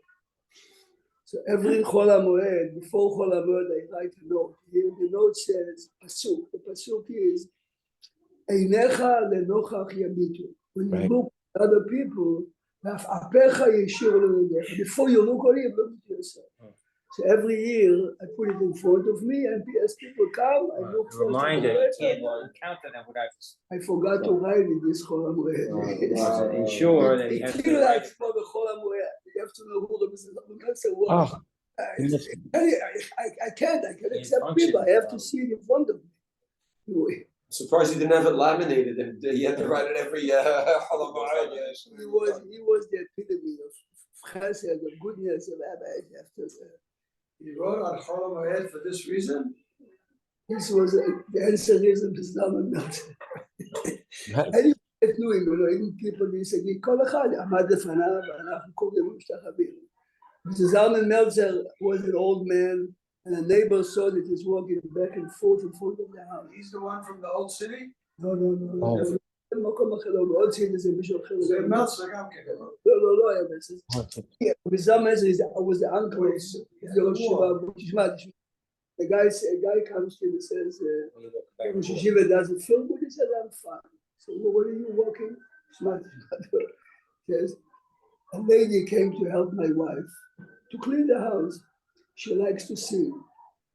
B: So every Chol HaMoed, before Chol HaMoed, I write a note. Here the note says, Pasuk. The Pasuk is, Einecha lenochach yabitu. When you look at other people, before you look on him, look at yourself. So every year I put it in front of me, and as people come, I look for
A: Reminder, you can't encounter them without.
B: I forgot to write it this Chol HaMoed.
A: Ensure that he has.
B: It's like for the Chol HaMoed. You have to know who the Meltzer was.
C: Oh,
B: I can't accept people. I have to see it in front of me.
E: Surprised he didn't have it laminated and he had to write it every
B: He was the epitome of chesed, of goodness, of Abba.
F: He wrote on Chol HaMoed for this reason.
B: This was the answer is in the Zalman Meltzer. כנו עם אלוהים people disagree, כל אחד עמד לפניו ואנחנו קוראים ומשתחווים. Mr. Zalman Meltzer was an old man and a neighbor saw that he's walking back and forth in front of the house.
F: He's the one from the old city?
B: No. במקום אחר, לא, מאוד ציין זה מישהו אחר.
F: זה מלצר גם כן.
B: לא היה מלצר. Mr. Meltzer was the uncle of the Rosh Hashiva. תשמע, a guy comes to him and says, Rosh Hashiva doesn't feel good. He said, I'm fine. So what are you walking? Smart. Says, a lady came to help my wife to clean the house. She likes to sing,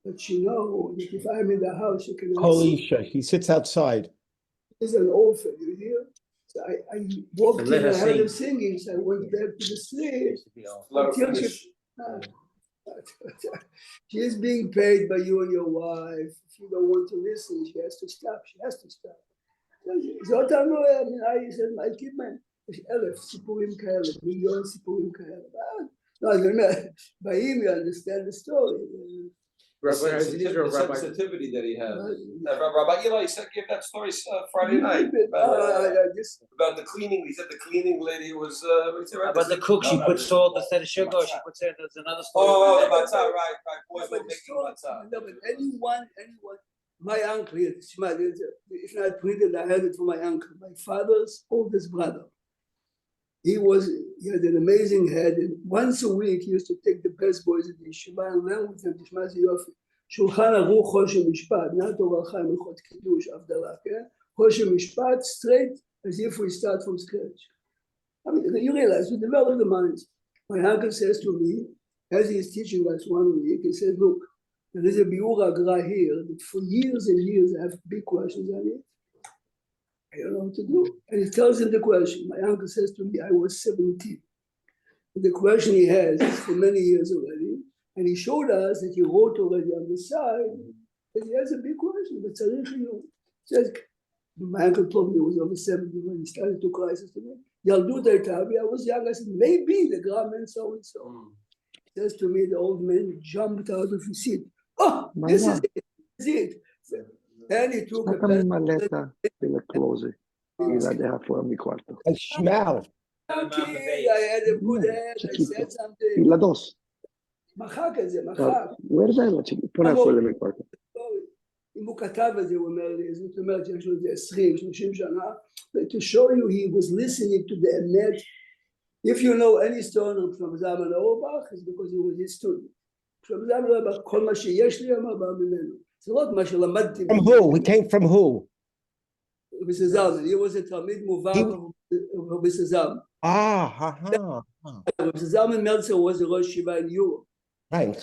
B: but she knows that if I'm in the house, she cannot
C: Holy
B: sing.
C: shit, he sits outside.
B: He's an orphan, you hear? So I walked
A: So
B: in,
A: let
B: I
A: her
B: heard him
A: sing.
B: singing, so I went back to the street.
E: Let her
B: Until
E: finish.
B: She is being paid by you and your wife. If you don't want to listen, she has to stop. She has to stop. זאת אמרו, I keep my 1,000 סיפורים כאלה, 1,000,000 סיפורים כאלה. No, I mean, by him you understand the story.
E: The sensitivity that he had. Rabbi Eli gave that story Friday night about the cleaning. He said the cleaning lady was.
A: About the cook, she puts salt instead of sugar, she puts it, there's another story.
E: Oh, the matzah, right. Boys were
B: But
E: making matzah.
B: no, but anyone, my uncle, it's not printed, I heard it from my uncle, my father's oldest brother. He had an amazing head, and once a week he used to take the best boys at the yeshiva and learn with them, תשמע איזה יופי. שולחן ערוך חושן משפט, מעט תורה חיים הלכות קידוש, הבדלה, כן? חושן משפט, straight, as if we start from scratch. I mean, you realize, we develop the minds. My uncle says to me, as he is teaching us one week, he says, look, there is a biur agra here that for years and years I have big questions on it. I don't know what to do. And he tells him the question. My uncle says to me, I was 17. And the question he has is for many years already. And he showed us that he wrote already on the side that he has a big question. But says, my uncle told me he was over 70 when he started to crisis to me. Yaldut Tavi, I was young. I said, maybe the Gra meant so and so. He says to me, the old man jumped out of his seat. Oh, this is it. This is it. And he took
G: Saca mi maleta e le close y la deja fuera de mi cuarto.
C: And smell.
B: kid, I had a good head, I said something.
G: La dos.
B: מחק את זה, מחק.
G: Guarda la chiquita. Pon afuera de mi cuarto.
B: אם הוא כתב את זה, הוא אומר לי, זאת אומרת שיש לו את זה 20-30 שנה, to show you he was listening to the emet. If you know any story from Zalman Auerbach, it's because he was his student. from Zalman Auerbach, כל מה שיש לי אמר בא ממנו. זה לא רק מה שלמדתי.
C: From who? He came from who?
B: רבי זלמן, he was a תלמיד מובהק of רבי זלמן. רבי זלמן Meltzer was a ראש ישיבה in Europe.
C: Right.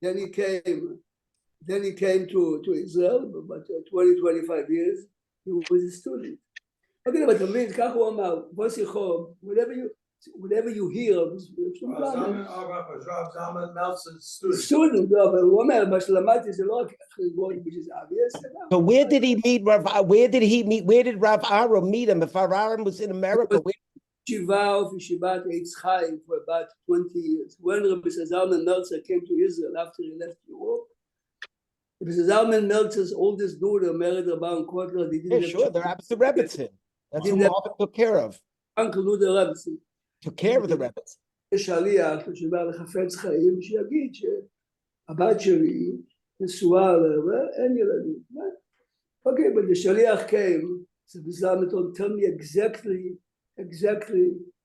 B: Then he came to Israel, but 20-25 years, he was a student. Okay, but תמיד, כך הוא אמר, בוא שיחו, whatever you hear,
F: Zalman Meltzer's student.
B: student, לא, אבל הוא אומר, מה שלמדתי זה לא רק חשבון, which is obvious.
C: So where did he meet where did Rav Aaron meet him? If Rav Aaron was in America,
B: Shiva of Yeshivat Eitz Chaim for about 20 years. When Rabbi Zalman Meltzer came to Israel after he left Europe, Rabbi Zalman Meltzer's oldest daughter married Rabban Kotler.
C: yeah, sure, they're opposite Rebbitzin. That's who Marvin took care of.
B: Uncle Luda Rebbitzin.
C: Took care of the Rebbitzin.
B: יש שליח שבא לחפץ חיים, שיגיד שהבת שלי נשואה ואין ילדים. Okay, but the shaliach came, so Rabbi Zalman told, tell me exactly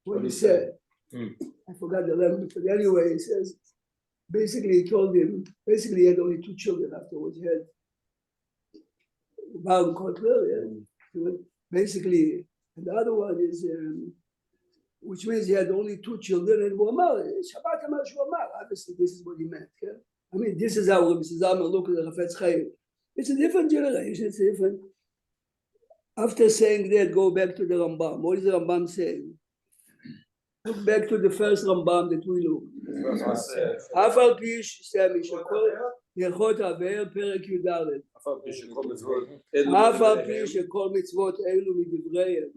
B: what he said. I forgot the language, but anyway, he says, basically he told him, basically he had only 2 children afterwards. He had Baum Kotler, basically, and the other one is, which means he had only 2 children, and Wamar, Shabbat Amar Shwamar, obviously this is what he meant. Yeah? I mean, this is how Rabbi Zalman looked at the Chafetz Chaim. It's a different generation, it's different. After saying that, go back to the Rambam. What is the Rambam saying? Look back to the first Rambam that we looked. אף על פי שסמי שכל הלכות עבר פרק י"ד. אף על פי שכל מצוות אלו מדבריהם.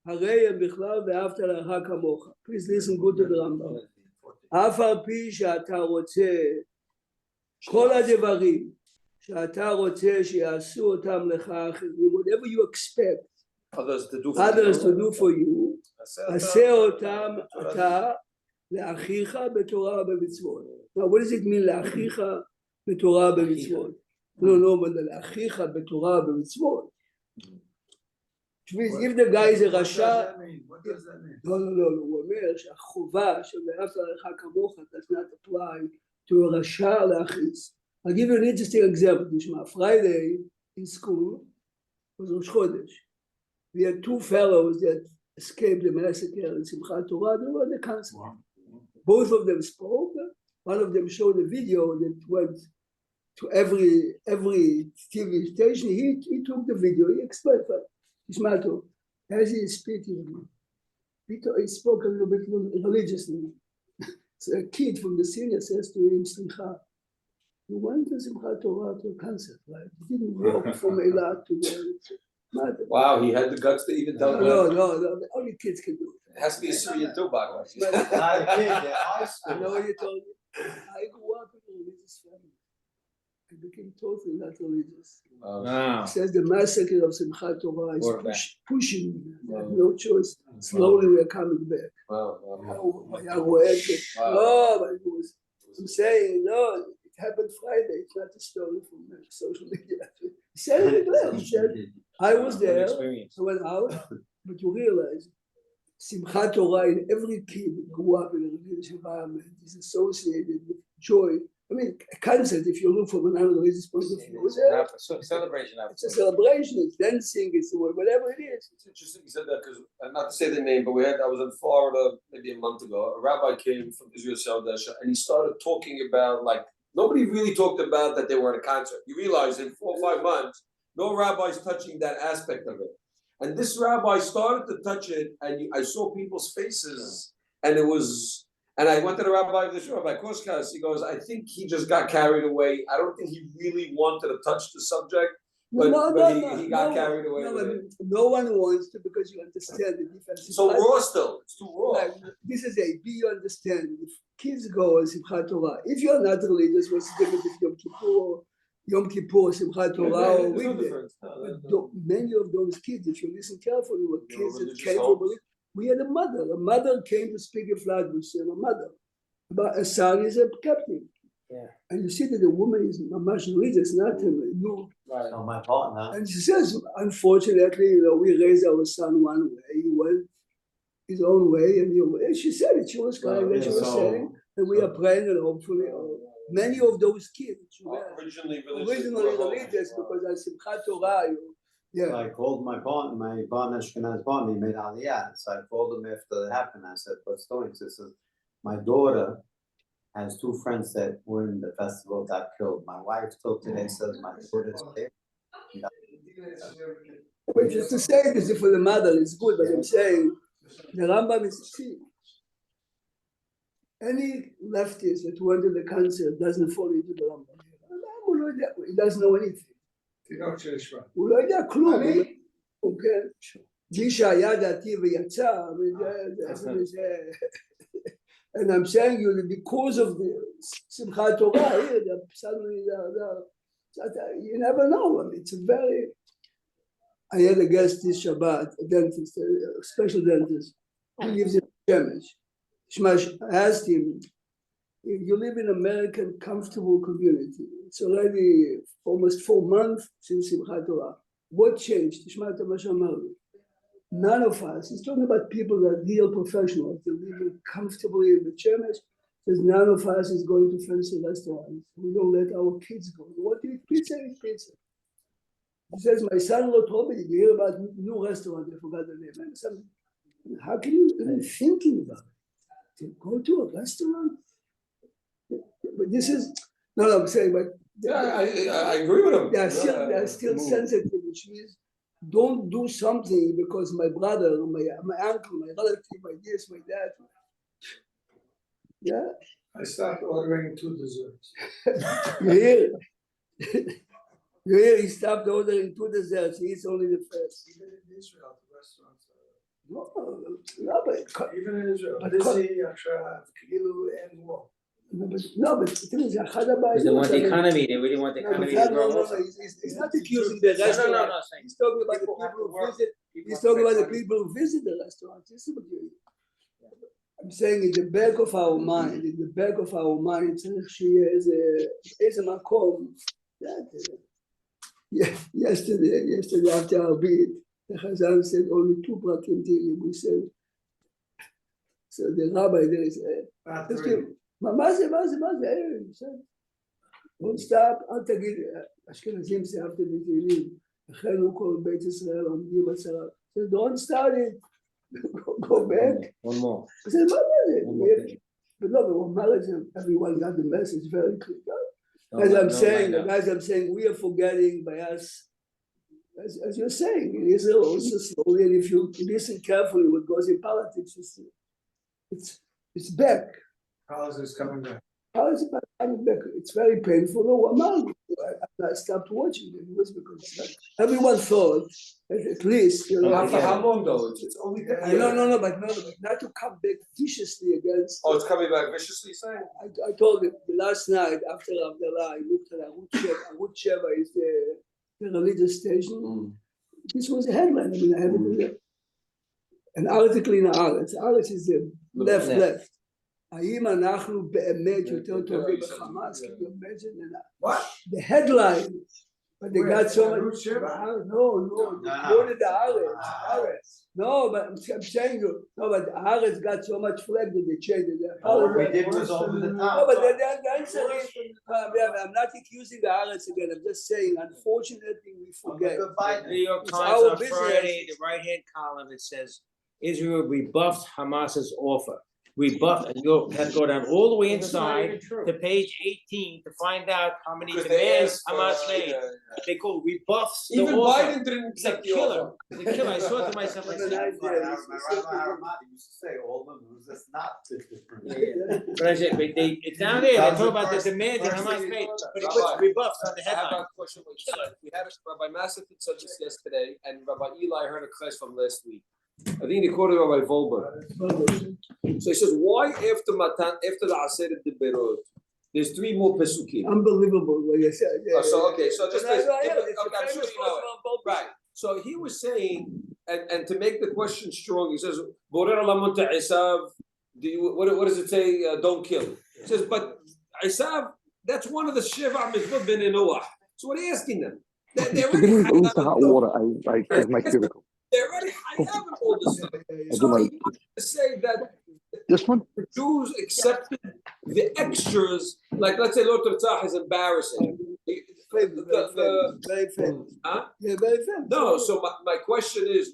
B: הרי הם בכלל ואהבת לרעך כמוך. Please listen good to the Rambam. אף על פי שאתה רוצה כל הדברים שאתה רוצה שיעשו אותם לך אחרים, whatever you expect others to do for you, עשה אותם אתה לאחיך בתורה ובמצוות. Now what does it mean לאחיך בתורה ובמצוות? לא, but לאחיך בתורה ובמצוות. Which means if the guy is a רשע, לא, הוא אומר שהחובה של ואהבת לרעך כמוך does not apply to a רשע לאחיס. I'll give you an interesting example. Friday in school was Rosh Chodesh. We had 2 fellows that escaped the massacre in Simchat Torah. They were on the council. Both of them spoke. One of them showed a video that went to every TV station. He took the video. He explained it. As he is speaking, he spoke a little bit religiously. So a kid from the senior says to him, Simcha, you went to Simchat Torah to a concert, right? You didn't walk from Eilat to there.
E: Wow, he had the guts to even tell
B: No, only kids can do it.
E: It has to be a Syrian too, by the way.
B: I know what you told me. I grew up in a religious family. I became totally not religious.
A: Wow.
B: It says the massacre of Simchat Torah is pushing me. I have no choice. Slowly we are coming back.
E: Wow.
B: I'm saying, no, it happened Friday. It's not a story from social media. He said it well. He said, I was there, I went out, but you realize Simchat Torah in every kid grew up in a religious environment is associated with joy. I mean, a concert, if you look from an religious point of view, it's
A: a celebration.
B: It's a celebration, it's dancing, it's whatever it is.
E: It's interesting you said that because, not to say the name, but I was in Florida maybe a month ago. A rabbi came from Israel Saudesha and he started talking about, like, nobody really talked about that they were at a concert. You realize in 4 or 5 months, no rabbi's touching that aspect of it. And this rabbi started to touch it, and I saw people's faces, and it was, and I went to the rabbi of the show, Rabbi Koskas, he goes, I think he just got carried away. I don't think he really wanted to touch the subject, but he got carried away with it.
B: No one wants to, because you understand the difference.
E: So raw still, it's too raw.
B: Like, this is you understand. If kids go on Simchat Torah, if you're not religious, what's the difference if Yom Kippur, Yom Kippur, Simchat Torah, or
E: There's no
B: weekday.
E: difference.
B: But many of those kids, if you listen carefully, were
E: They were
B: kids that
E: religious
B: came from
E: homes.
B: religion. We had a mother. A mother came to speak a Flatbush, a mother. But a son is a captain.
A: Yeah.
B: And you see that the woman is much religious, not no.
D: Right.
H: So my partner,
B: And she says, unfortunately, we raised our son one way. He went his own way, and she said it. She was kind, and she was saying, and we are praying, and hopefully, many of those kids were
E: Originally
B: originally religious because at Simchat Torah,
H: so I called my partner, Ashkenaz partner, he made Aliyah. So I called him after it happened. I said, what's doing? So he says, my daughter has two friends that were in the festival got killed. My wife till today says my daughter's there.
B: But just to say this for the mother is good, but I'm saying the Rambam is see. Any leftist that went to the concert doesn't fall into the Rambam. He doesn't know anything. הוא לא יודע כלום. כן. מי שהיה דתי ויצא, and I'm saying you because of the Simchat Torah here, suddenly you never know. I mean, it's a very. I had a guest this Shabbat, a dentist, a special dentist, who lives in Shemesh. Shmash asked him, you live in an American comfortable community. It's already almost 4 months since Simchat Torah. What changed? None of us, he's talking about people that are real professionals, they're living comfortably in the Shemesh. Says none of us is going to fancy restaurants. We don't let our kids go. What do you eat? Pizza? Eat pizza. He says, my son-in-law told me, you hear about new restaurant, I forgot the name. And some, how can you even thinking about it? To go to a restaurant? But this is, no, I'm saying, but
E: Yeah, I agree with him.
B: they are still sensitive, which means don't do something because my brother, my uncle, my relative, my this, my that. Yeah.
F: I stopped ordering 2 desserts.
B: You hear? You hear? He stopped ordering 2 desserts. He eats only the first.
F: Even in Israel, the restaurants
B: No, but
F: even in Israel,
B: but
F: busy, עכשיו, כאילו אין וואו.
B: no, but the thing is,
A: Because they want the economy, they really want the economy to grow also.
B: he's not accusing the restaurant.
A: No,
B: He's talking about the people who visit. He's talking about the people who visit the restaurant. This is what I'm saying in the back of our mind, צריך שיהיה איזה מקום. Yesterday after our beat, the Chazal said only 2 prakim Tehillim. We said, so the rabbi there is, מה זה? Don't stop, אל תגיד, אשכנזים זה אהבת בתהילים, החלו כל בית ישראל עומדים 10. So don't start it, go back.
A: One more.
B: I said, מה זה? But no, but when everyone got the message very clear. As I'm saying, we are forgetting by us, as you're saying, in Israel also slowly, and if you listen carefully what goes in politics, it's back.
F: Politics coming back.
B: How is it coming back? It's very painful. I stopped watching it. It was because everyone thought at least,
E: After how long though? It's only.
B: No, but not to come back viciously against.
E: Oh, it's coming back viciously, saying.
B: I told him last night after Abdullah, I looked at Arut Sheva is the religious station. This was a headline. I mean, I have it in there. An article in Haaretz. Haaretz is the left. האם אנחנו באמת יותר טובים בחמאס? Can you imagine?
F: What?
B: The headline. But they got so much. No, quoted the Haaretz. No, but I'm saying you. No, but the Haaretz got so much flag that they changed it.
H: what we did was over the top.
B: No, but the answer is, I'm not accusing the Haaretz again. I'm just saying, unfortunately, we forget.
A: New York
B: It's
A: Times
B: our
A: on
B: business.
A: Friday, the right-hand column, it says, Israel rebuffed Hamas's offer. Rebuffed, and you have to go down all the way inside to page 18 to find out how many demands Hamas made. They call rebuffs the
E: Even
A: offer.
E: Biden didn't
A: It's a
E: accept the
A: killer.
E: offer.
A: It's a killer. I saw it to myself. I said,
H: My Rabbi Haramati used to say, all the news is not different.
A: but I said, but it's down there. They talk about the demands that Hamas made, but he puts rebuffs on the
E: I have
A: headline.
E: a question. We had Rabbi Massafit said this yesterday, and Rabbi Eli heard a class from last week. I think they quoted Rabbi Volber. So he says, why after the Aseret Deberot, There's 3 more pesukim.
B: Unbelievable what you said. Yeah,
E: So okay, so just
B: No, no,
E: listen.
B: yeah,
E: Okay,
B: it's a
E: I'm sure
B: famous
E: you know it.
B: verse about both
E: Right. So he was saying, and to make the question strong, he says, "Borer lamun Isav, do you what does it say? Don't kill." He says, but Isav, that's one of the Sheva mitzvot ben Noah. So what are you asking them? They're
G: So
E: already
G: give me at least the
E: hayav
G: hot
E: in
G: water. I have my cubicle.
E: They're already hayav in all this stuff.
G: I do
E: So
G: my
E: he wanted to say that
G: this one.
E: the Jews accepted the extras, like let's say Lo Tirtzah is embarrassing.
B: Very famous.
E: Huh?
B: Yeah, very famous.
E: No, so my question is,